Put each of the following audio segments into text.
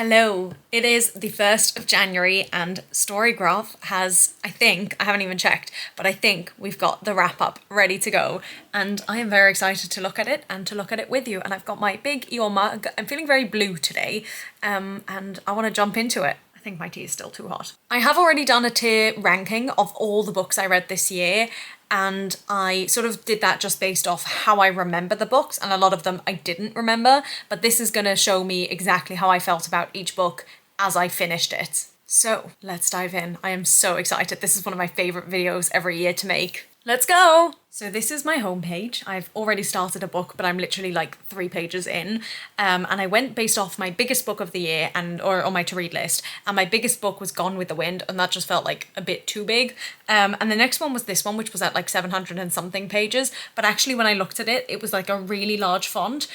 Hello, it is the 1st of January and Storygraph has, I haven't even checked, but I think we've got the wrap-up ready to go. And I am very excited to look at it and to look at it with you. And I've got my big Eeyore mug. I'm feeling very blue today and I want to jump into it. I think my tea is still too hot. I have already done a tier ranking of all the books I read this year, and I sort of did that just based off how I remember the books, and a lot of them I didn't remember, but this is going to show me exactly how I felt about each book as I finished it. So let's dive in. I am so excited. This is one of my favourite videos every year to make. Let's go! So this is my homepage. I've already started a book, but I'm literally like 3 pages in. And I went based off my biggest book of the year or on my to-read list. And my biggest book was Gone with the Wind, and that just felt like a bit too big. And the next one was this one, which was at like 700 and something pages. But actually when I looked at it, it was like a really large font.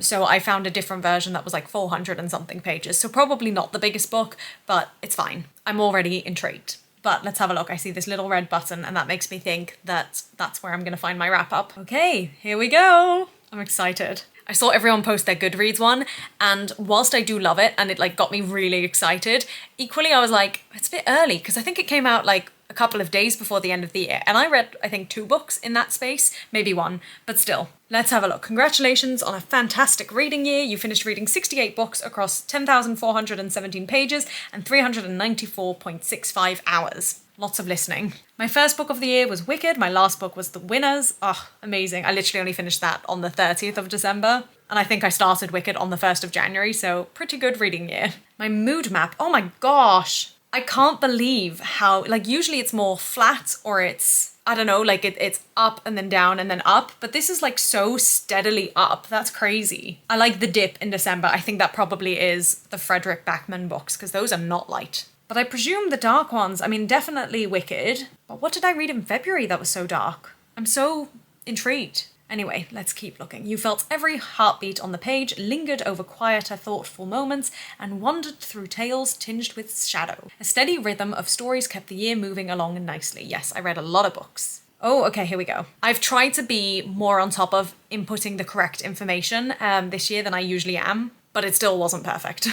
So I found a different version that was like 400 and something pages. So probably not the biggest book, but it's fine. I'm already intrigued. But let's have a look. I see this little red button and that makes me think that that's where I'm going to find my wrap up. Okay, here we go. I'm excited. I saw everyone post their Goodreads one, and whilst I do love it and it like got me really excited, equally I was like, it's a bit early because I think it came out like a couple of days before the end of the year. And I read, I think, 2 books in that space, maybe 1, but still. Let's have a look. Congratulations on a fantastic reading year. You finished reading 68 books across 10,417 pages and 394.65 hours. Lots of listening. My first book of the year was Wicked. My last book was The Winners. Oh, amazing. I literally only finished that on the 30th of December. And I think I started Wicked on the 1st of January, so pretty good reading year. My mood map. Oh my gosh. I can't believe how, like, usually it's more flat or it's, I don't know, like it's up and then down and then up, but this is like so steadily up. That's crazy. I like the dip in December. I think that probably is the Frederick Backman books because those are not light. But I presume the dark ones, I mean, definitely Wicked. But what did I read in February that was so dark? I'm so intrigued. Anyway, let's keep looking. You felt every heartbeat on the page, lingered over quieter, thoughtful moments, and wandered through tales tinged with shadow. A steady rhythm of stories kept the year moving along nicely. Yes, I read a lot of books. Oh, okay, here we go. I've tried to be more on top of inputting the correct information this year than I usually am, but it still wasn't perfect.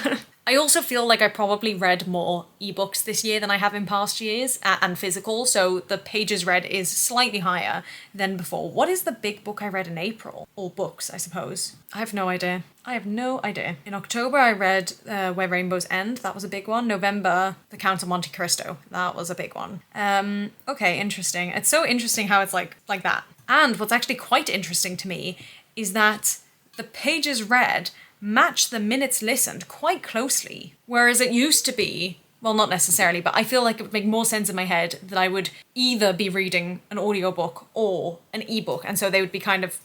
I also feel like I probably read more ebooks this year than I have in past years, and physical, so the pages read is slightly higher than before. What is the big book I read in April? Or books, I suppose. I have no idea. In October I read Where Rainbows End. That was a big one. November, The Count of Monte Cristo. That was a big one. Okay, interesting. It's so interesting how it's like that. And what's actually quite interesting to me is that the pages read match the minutes listened quite closely. Whereas it used to be, well, not necessarily, but I feel like it would make more sense in my head that I would either be reading an audiobook or an ebook, and so they would be kind of,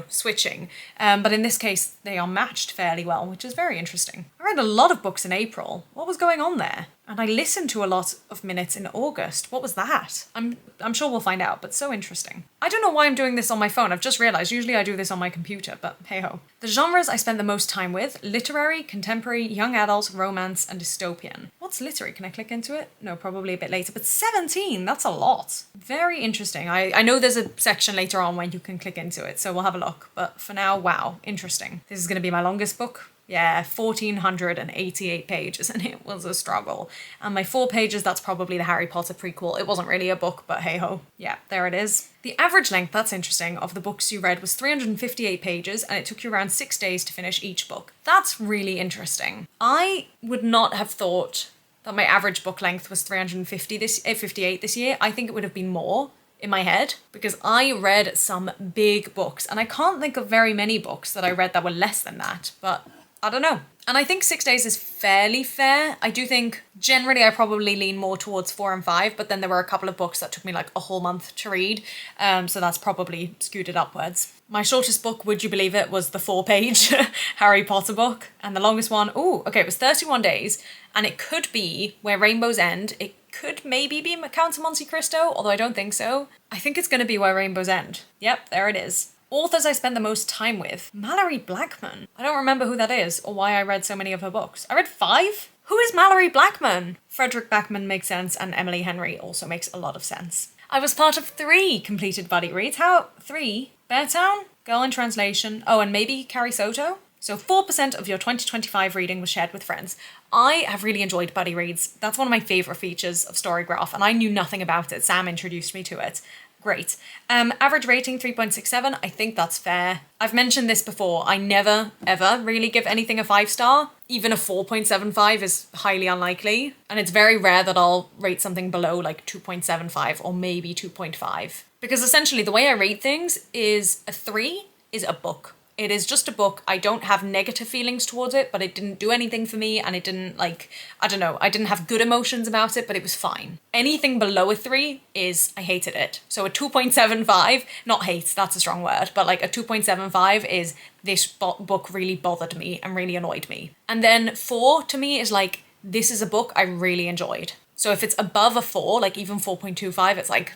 switching. But in this case, they are matched fairly well, which is very interesting. I read a lot of books in April. What was going on there? And I listened to a lot of minutes in August. What was that? I'm sure we'll find out, but so interesting. I don't know why I'm doing this on my phone. I've just realised usually I do this on my computer, but hey ho. The genres I spent the most time with: literary, contemporary, young adult, romance, and dystopian. What's literary? Can I click into it? No, probably a bit later, but 17, that's a lot. Very interesting. I know there's a section later on when you can click into it, so we'll have a look. But for now, wow, interesting. This is going to be my longest book. Yeah, 1,488 pages, and it was a struggle. And my 4 pages, that's probably the Harry Potter prequel. It wasn't really a book, but hey ho. Yeah, there it is. The average length, that's interesting, of the books you read was 358 pages, and it took you around 6 days to finish each book. That's really interesting. I would not have thought that my average book length was 58 this year. I think it would have been more in my head, because I read some big books, and I can't think of very many books that I read that were less than that, but I don't know. And I think 6 days is fairly fair. I do think generally I probably lean more towards 4 and 5, but then there were a couple of books that took me like a whole month to read. So that's probably skewed it upwards. My shortest book, would you believe it, was the 4-page Harry Potter book. And the longest one, it was 31 days. And it could be Where Rainbows End. It could maybe be Count of Monte Cristo, although I don't think so. I think it's going to be Where Rainbows End. Yep, there it is. Authors I spent the most time with: Mallory Blackman. I don't remember who that is or why I read so many of her books. I read 5? Who is Mallory Blackman? Frederick Backman makes sense, and Emily Henry also makes a lot of sense. I was part of 3 completed buddy reads. How? 3? Beartown? Girl in Translation. Oh, and maybe Carrie Soto? So 4% of your 2025 reading was shared with friends. I have really enjoyed buddy reads. That's one of my favourite features of Storygraph, and I knew nothing about it. Sam introduced me to it. Great. Average rating 3.67. I think that's fair. I've mentioned this before. I never, ever really give anything a 5-star. Even a 4.75 is highly unlikely. And it's very rare that I'll rate something below like 2.75 or maybe 2.5. Because essentially the way I rate things is a 3 is a book. It is just a book. I don't have negative feelings towards it, but it didn't do anything for me, and it didn't, like, I don't know, I didn't have good emotions about it, but it was fine. Anything below a 3 is I hated it. So a 2.75, not hate, that's a strong word, but like a 2.75 is this book really bothered me and really annoyed me. And then 4 to me is like, this is a book I really enjoyed. So if it's above a 4, like even 4.25, it's like,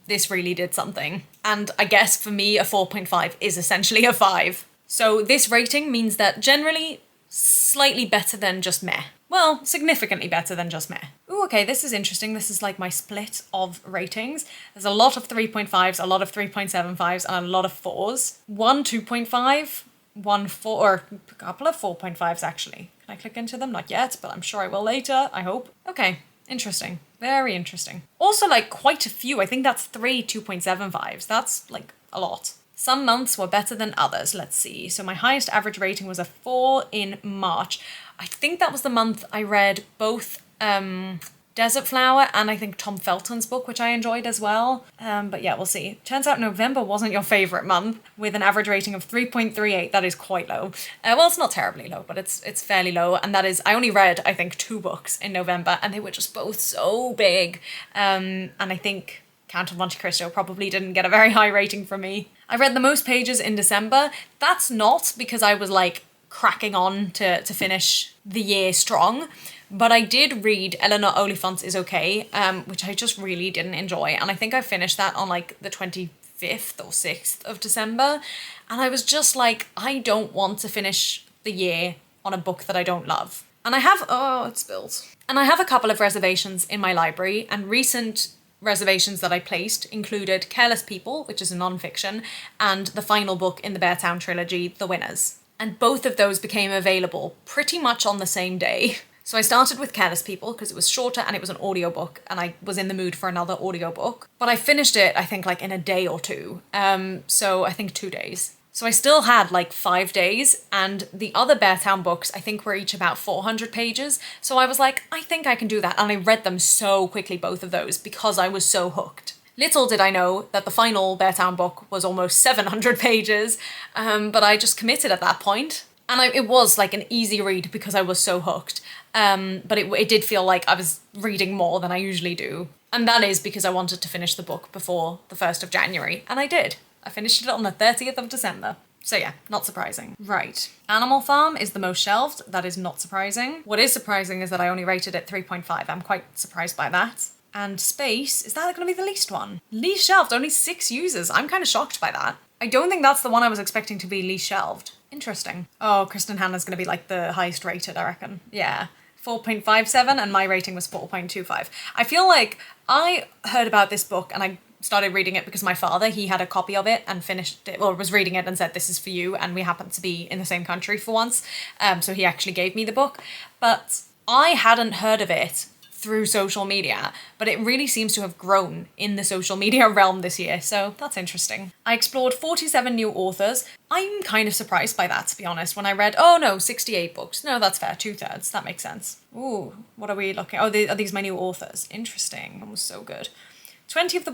this really did something. And I guess for me, a 4.5 is essentially a 5. So this rating means that generally slightly better than just meh. Well, significantly better than just meh. Ooh, okay, this is interesting. This is like my split of ratings. There's a lot of 3.5s, a lot of 3.75s, and a lot of 4s. One 2.5, one 4, or a couple of 4.5s actually. Can I click into them? Not yet, but I'm sure I will later, I hope. Okay. Interesting. Very interesting. Also, like, quite a few. I think that's 3 2.75s. That's, like, a lot. Some months were better than others. Let's see. So my highest average rating was a 4 in March. I think that was the month I read both Desert Flower and I think Tom Felton's book, which I enjoyed as well. But yeah, we'll see. Turns out November wasn't your favourite month with an average rating of 3.38. That is quite low. Well, it's not terribly low, but it's fairly low. And that is, I only read, I think, 2 books in November and they were just both so big. And I think Count of Monte Cristo probably didn't get a very high rating from me. I read the most pages in December. That's not because I was like cracking on to finish the year strong. But I did read Eleanor Oliphant's Is Okay, which I just really didn't enjoy. And I think I finished that on like the 25th or 6th of December. And I was just like, I don't want to finish the year on a book that I don't love. And I have, oh, it spilled. And I have a couple of reservations in my library, and recent reservations that I placed included Careless People, which is a non-fiction, and the final book in the Beartown trilogy, The Winners. And both of those became available pretty much on the same day. So I started with Careless People because it was shorter and it was an audiobook and I was in the mood for another audiobook. But I finished it, I think, like in a day or two. So I think 2 days. So I still had like 5 days, and the other Beartown books I think were each about 400 pages. So I was like, I think I can do that. And I read them so quickly, both of those, because I was so hooked. Little did I know that the final Beartown book was almost 700 pages, but I just committed at that point. And it was like an easy read because I was so hooked. But it did feel like I was reading more than I usually do. And that is because I wanted to finish the book before the 1st of January. And I did. I finished it on the 30th of December. So yeah, not surprising. Right. Animal Farm is the most shelved. That is not surprising. What is surprising is that I only rated it 3.5. I'm quite surprised by that. And Space, is that going to be the least one? Least shelved, only 6 users. I'm kind of shocked by that. I don't think that's the one I was expecting to be least shelved. Interesting. Oh, Kristen Hanna's going to be like the highest rated, I reckon. Yeah. 4.57 and my rating was 4.25. I feel like I heard about this book and I started reading it because my father, he had a copy of it and finished it, or was reading it and said, this is for you, and we happened to be in the same country for once, so he actually gave me the book. But I hadn't heard of it through social media, but it really seems to have grown in the social media realm this year, so that's interesting. I explored 47 new authors. I'm kind of surprised by that, to be honest, when I read, oh no, 68 books. No, that's fair, 2/3, that makes sense. Ooh, what are we looking, oh, are these my new authors? Interesting, that was so good. 20 of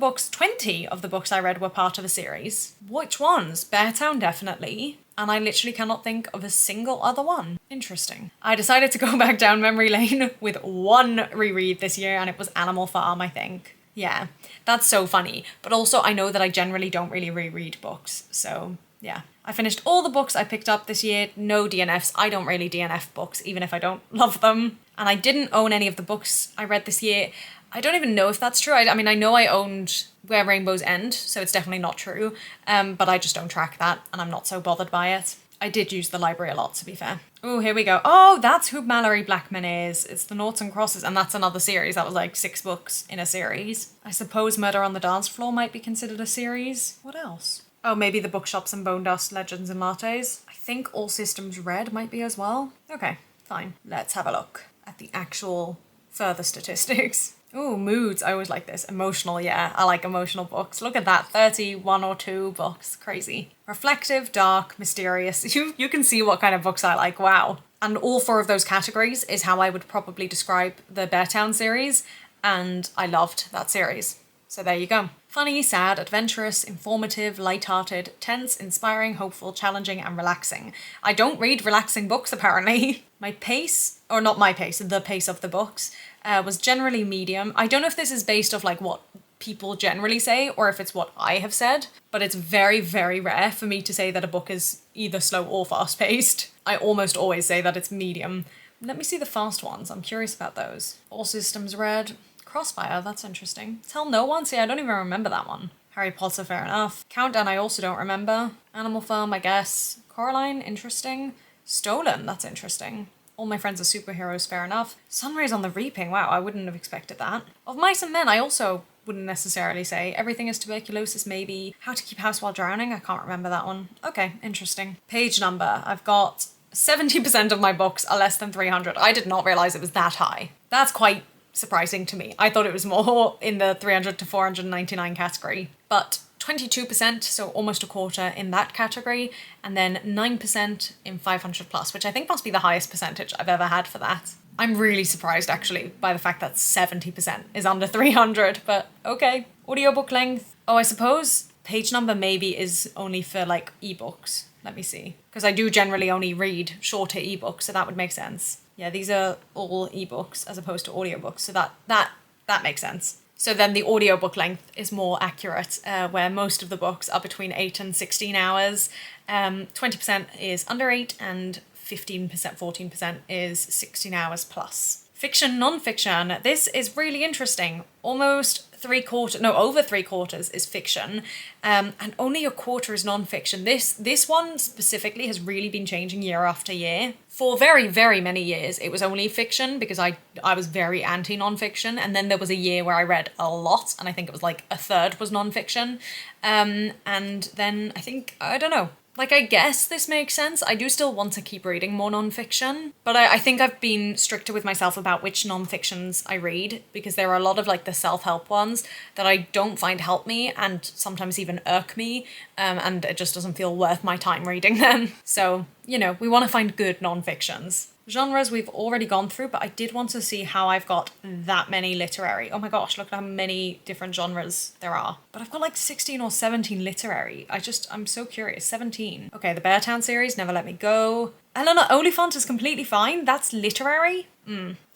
the books I read were part of a series. Which ones? Beartown, definitely. And I literally cannot think of a single other one. Interesting. I decided to go back down memory lane with one reread this year, and it was Animal Farm, I think. Yeah, that's so funny. But also, I know that I generally don't really reread books, so yeah. I finished all the books I picked up this year. No DNFs. I don't really DNF books, even if I don't love them. And I didn't own any of the books I read this year. I don't even know if that's true. I mean, I know I owned Where Rainbows End, so it's definitely not true. But I just don't track that, and I'm not so bothered by it. I did use the library a lot, to be fair. Oh, here we go. Oh, that's who Mallory Blackman is. It's the Noughts and Crosses, and that's another series. That was like 6 books in a series. I suppose Murder on the Dance Floor might be considered a series. What else? Oh, maybe the Bookshops and Bone Dust Legends and Lattes. I think All Systems Red might be as well. Okay, fine. Let's have a look at the actual further statistics. Ooh, moods. I always like this. Emotional, yeah. I like emotional books. Look at that. 31 or 2 books. Crazy. Reflective, dark, mysterious. You can see what kind of books I like. Wow. And all 4 of those categories is how I would probably describe the Beartown series. And I loved that series. So there you go. Funny, sad, adventurous, informative, light-hearted, tense, inspiring, hopeful, challenging, and relaxing. I don't read relaxing books, apparently. My pace, or not my pace, the pace of the books, was generally medium. I don't know if this is based off like what people generally say or if it's what I have said, but it's very, very rare for me to say that a book is either slow or fast-paced. I almost always say that it's medium. Let me see the fast ones. I'm curious about those. All Systems Red. Crossfire, that's interesting. Tell No One? See, I don't even remember that one. Harry Potter, fair enough. Countdown, I also don't remember. Animal Farm, I guess. Coraline, interesting. Stolen, that's interesting. All My Friends Are Superheroes, fair enough. Sunrise on the Reaping, wow, I wouldn't have expected that. Of Mice and Men, I also wouldn't necessarily say. Everything is Tuberculosis, maybe. How to Keep House While Drowning, I can't remember that one. Okay, interesting. Page number, I've got 70% of my books are less than 300. I did not realise it was that high. That's quite surprising to me. I thought it was more in the 300 to 499 category, but 22%, so almost a quarter in that category, and then 9% in 500 plus, which I think must be the highest percentage I've ever had for that. I'm really surprised actually by the fact that 70% is under 300, but okay. Audiobook length. Oh, I suppose page number maybe is only for like ebooks. Let me see. Because I do generally only read shorter ebooks, so that would make sense. Yeah, these are all ebooks as opposed to audiobooks, so that makes sense. So then the audiobook length is more accurate, where most of the books are between 8 and 16 hours. 20% is under 8 and 15%, 14% is 16 hours plus. Fiction, non-fiction. This is really interesting. Almost over 3/4 is fiction, and only a quarter is non-fiction. This one specifically has really been changing year after year. For very, very many years, it was only fiction because I was very anti non-fiction, and then there was a year where I read a lot, and I think it was like a third was non-fiction, and then I think, I don't know. Like, I guess this makes sense. I do still want to keep reading more non-fiction, but I think I've been stricter with myself about which non-fictions I read, because there are a lot of like the self-help ones that I don't find help me and sometimes even irk me, and it just doesn't feel worth my time reading them. So, you know, we want to find good non-fictions. Genres we've already gone through, but I did want to see how I've got that many literary. Oh my gosh, look at how many different genres there are. But I've got like 16 or 17 literary. I'm so curious. 17. Okay, the Beartown series, Never Let Me Go. Eleanor Oliphant is completely fine. That's literary.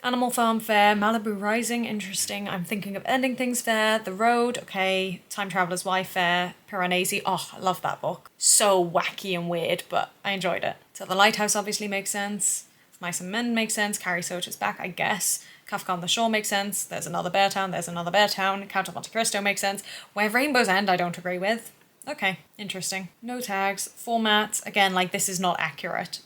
Animal Farm, fair. Malibu Rising, interesting. I'm Thinking of Ending Things, fair. The Road, okay. Time Traveler's Wife, fair. Piranesi, oh, I love that book. So wacky and weird, but I enjoyed it. So The Lighthouse obviously makes sense. Mice and Men makes sense. Carrie Soacha's Back, I guess. Kafka on the Shore makes sense. There's Another Beartown. There's Another Beartown. Count of Monte Cristo makes sense. Where Rainbows End, I don't agree with. Okay, interesting. No tags. Format, again, like this is not accurate.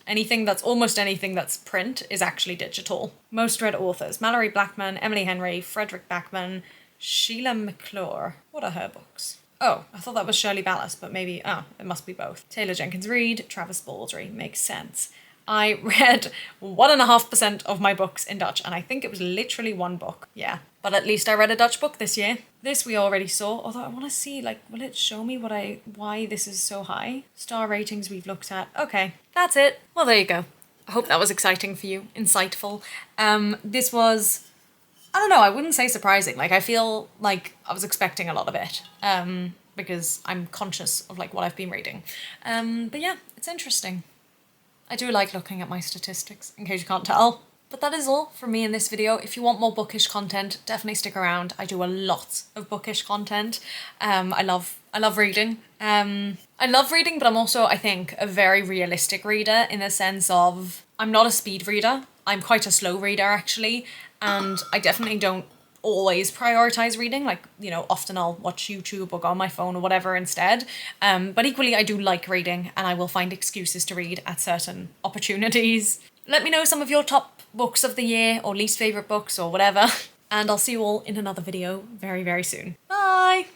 Almost anything that's print is actually digital. Most read authors. Mallory Blackman, Emily Henry, Frederick Backman, Sheila McClure. What are her books? Oh, I thought that was Shirley Ballas, but maybe, it must be both. Taylor Jenkins Reid, Travis Baldry, makes sense. I read 1.5% of my books in Dutch, and I think it was literally one book. Yeah, but at least I read a Dutch book this year. This we already saw, although I want to see, like, will it show me why this is so high? Star ratings we've looked at. Okay, that's it. Well, there you go. I hope that was exciting for you, insightful. This was, I don't know, I wouldn't say surprising. Like, I feel like I was expecting a lot of it, because I'm conscious of, like, what I've been reading. But yeah, it's interesting. I do like looking at my statistics, in case you can't tell. But that is all from me in this video. If you want more bookish content, definitely stick around. I do a lot of bookish content. I love reading. I love reading, but I'm also, I think, a very realistic reader in the sense of I'm not a speed reader. I'm quite a slow reader, actually. And I definitely don't always prioritize reading, like, you know, often I'll watch YouTube or go on my phone or whatever instead, but equally I do like reading, and I will find excuses to read at certain opportunities. Let me know some of your top books of the year or least favourite books or whatever, and I'll see you all in another video very, very soon. Bye!